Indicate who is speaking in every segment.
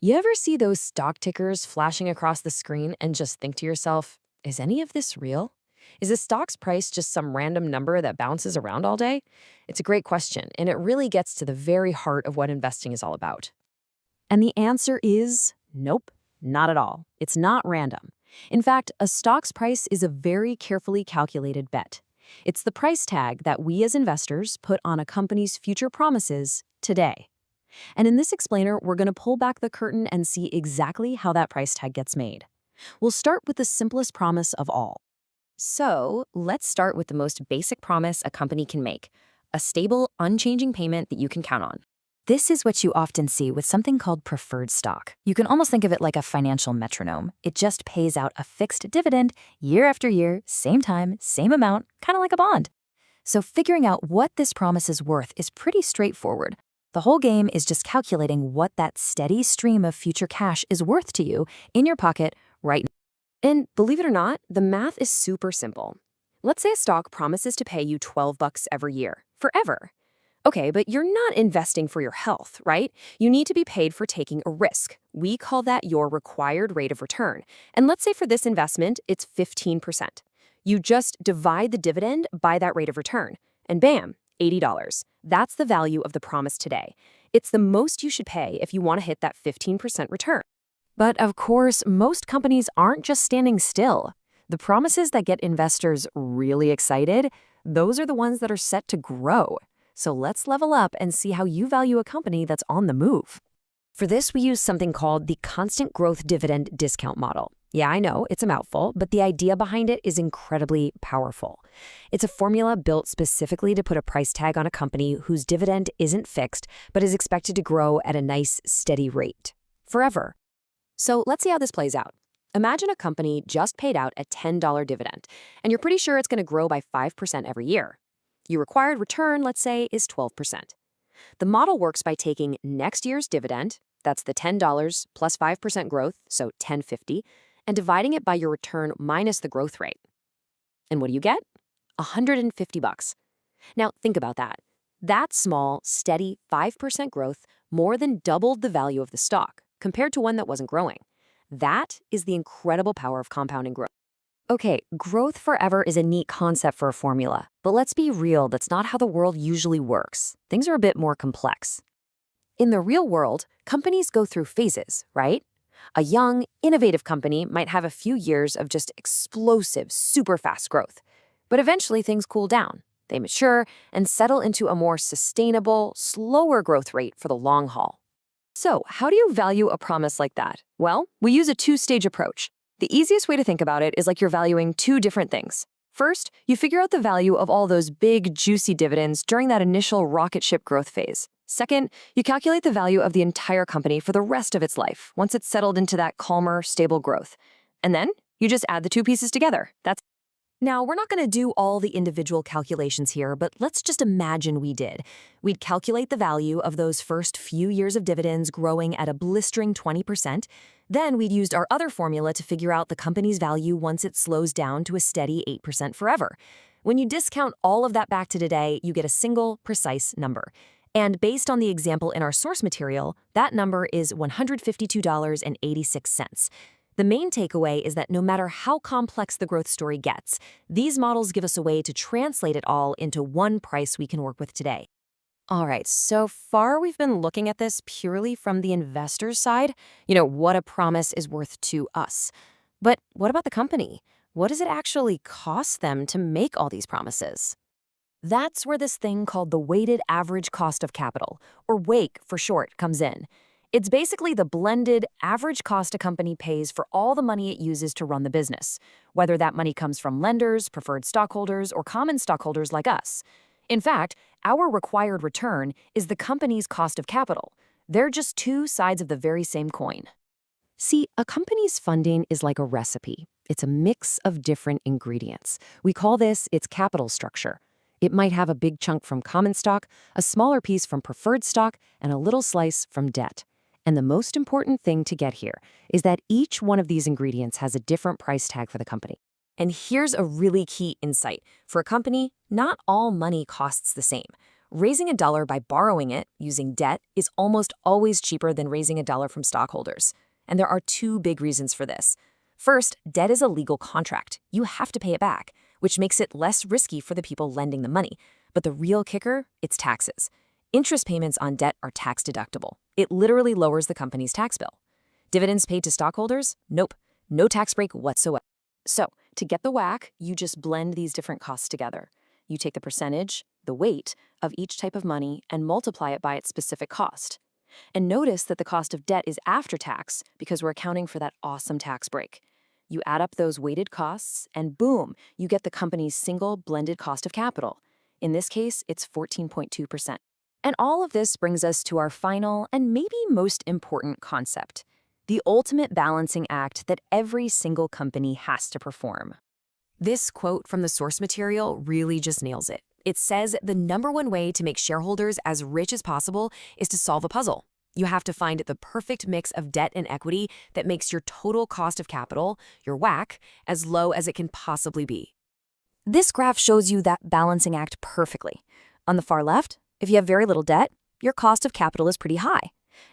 Speaker 1: You ever see those stock tickers flashing across the screen and just think to yourself, is any of this real? Is a stock's price just some random number that bounces around all day? It's a great question, and it really gets to the very heart of what investing is all about. And the answer is nope, not at all. It's not random. In fact, a stock's price is a very carefully calculated bet. It's the price tag that we as investors put on a company's future promises today. And in this explainer, we're going to pull back the curtain and see exactly how that price tag gets made. We'll start with the simplest promise of all. So let's start with the most basic promise a company can make, a stable, unchanging payment that you can count on. This is what you often see with something called preferred stock. You can almost think of it like a financial metronome. It just pays out a fixed dividend year after year, same time, same amount, kind of like a bond. So figuring out what this promise is worth is pretty straightforward. The whole game is just calculating what that steady stream of future cash is worth to you in your pocket right now. And believe it or not, the math is super simple. Let's say a stock promises to pay you $12 every year, forever. Okay, but you're not investing for your health, right? You need to be paid for taking a risk. We call that your required rate of return. And let's say for this investment, it's 15%. You just divide the dividend by that rate of return, and bam, $80. That's the value of the promise today. It's the most you should pay if you want to hit that 15% return. But of course, most companies aren't just standing still. The promises that get investors really excited, those are the ones that are set to grow. So let's level up and see how you value a company that's on the move. For this, we use something called the constant growth dividend discount model. Yeah, I know, it's a mouthful, but the idea behind it is incredibly powerful. It's a formula built specifically to put a price tag on a company whose dividend isn't fixed, but is expected to grow at a nice, steady rate. Forever. So let's see how this plays out. Imagine a company just paid out a $10 dividend, and you're pretty sure it's going to grow by 5% every year. Your required return, let's say, is 12%. The model works by taking next year's dividend, that's the $10 plus 5% growth, so $10.50, and dividing it by your return minus the growth rate. And what do you get? $150. Now, think about that. That small, steady 5% growth more than doubled the value of the stock compared to one that wasn't growing. That is the incredible power of compounding growth. Okay, growth forever is a neat concept for a formula, but let's be real, that's not how the world usually works. Things are a bit more complex. In the real world, companies go through phases, right? A young, innovative company might have a few years of just explosive, super fast growth. But eventually things cool down. They mature and settle into a more sustainable, slower growth rate for the long haul. So, how do you value a promise like that? Well, we use a two-stage approach. The easiest way to think about it is like you're valuing two different things. First, you figure out the value of all those big, juicy dividends during that initial rocket ship growth phase. Second, you calculate the value of the entire company for the rest of its life, once it's settled into that calmer, stable growth. And then, you just add the two pieces together. Now, we're not going to do all the individual calculations here, but let's just imagine we did. We'd calculate the value of those first few years of dividends growing at a blistering 20%. Then we'd used our other formula to figure out the company's value once it slows down to a steady 8% forever. When you discount all of that back to today, you get a single, precise number. And based on the example in our source material, that number is $152.86. The main takeaway is that no matter how complex the growth story gets, these models give us a way to translate it all into one price we can work with today. All right, so far we've been looking at this purely from the investor's side, what a promise is worth to us. But what about the company? What does it actually cost them to make all these promises? That's where this thing called the weighted average cost of capital, or WACC for short, comes in. It's basically the blended average cost a company pays for all the money it uses to run the business, whether that money comes from lenders, preferred stockholders, or common stockholders like us. In fact, our required return is the company's cost of capital. They're just two sides of the very same coin. See, a company's funding is like a recipe. It's a mix of different ingredients. We call this its capital structure. It might have a big chunk from common stock, a smaller piece from preferred stock, and a little slice from debt. And the most important thing to get here is that each one of these ingredients has a different price tag for the company. And here's a really key insight. For a company, not all money costs the same. Raising a dollar by borrowing it using debt is almost always cheaper than raising a dollar from stockholders. And there are two big reasons for this. First, debt is a legal contract. You have to pay it back, which makes it less risky for the people lending the money. But the real kicker, it's taxes. Interest payments on debt are tax deductible. It literally lowers the company's tax bill. Dividends paid to stockholders? Nope. No tax break whatsoever. So, to get the WACC, you just blend these different costs together. You take the percentage, the weight, of each type of money and multiply it by its specific cost. And notice that the cost of debt is after tax because we're accounting for that awesome tax break. You add up those weighted costs, and boom, you get the company's single blended cost of capital. In this case, it's 14.2%. And all of this brings us to our final and maybe most important concept, the ultimate balancing act that every single company has to perform. This quote from the source material really just nails it. It says the number one way to make shareholders as rich as possible is to solve a puzzle. You have to find the perfect mix of debt and equity that makes your total cost of capital, your WACC, as low as it can possibly be. This graph shows you that balancing act perfectly. On the far left, if you have very little debt, your cost of capital is pretty high.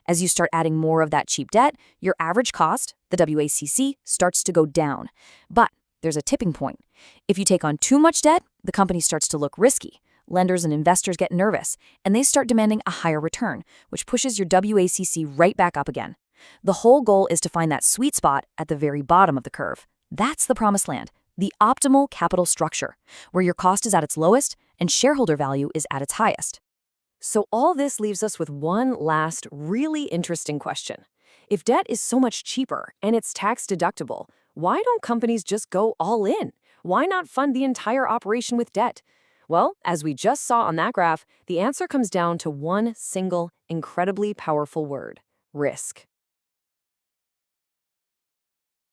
Speaker 1: As you start adding more of that cheap debt, your average cost, the WACC, starts to go down. But there's a tipping point. If you take on too much debt, the company starts to look risky. Lenders and investors get nervous, and they start demanding a higher return, which pushes your WACC right back up again. The whole goal is to find that sweet spot at the very bottom of the curve. That's the promised land, the optimal capital structure, where your cost is at its lowest and shareholder value is at its highest. So all this leaves us with one last really interesting question. If debt is so much cheaper and it's tax deductible, why don't companies just go all in? Why not fund the entire operation with debt? Well, as we just saw on that graph, the answer comes down to one single, incredibly powerful word: risk.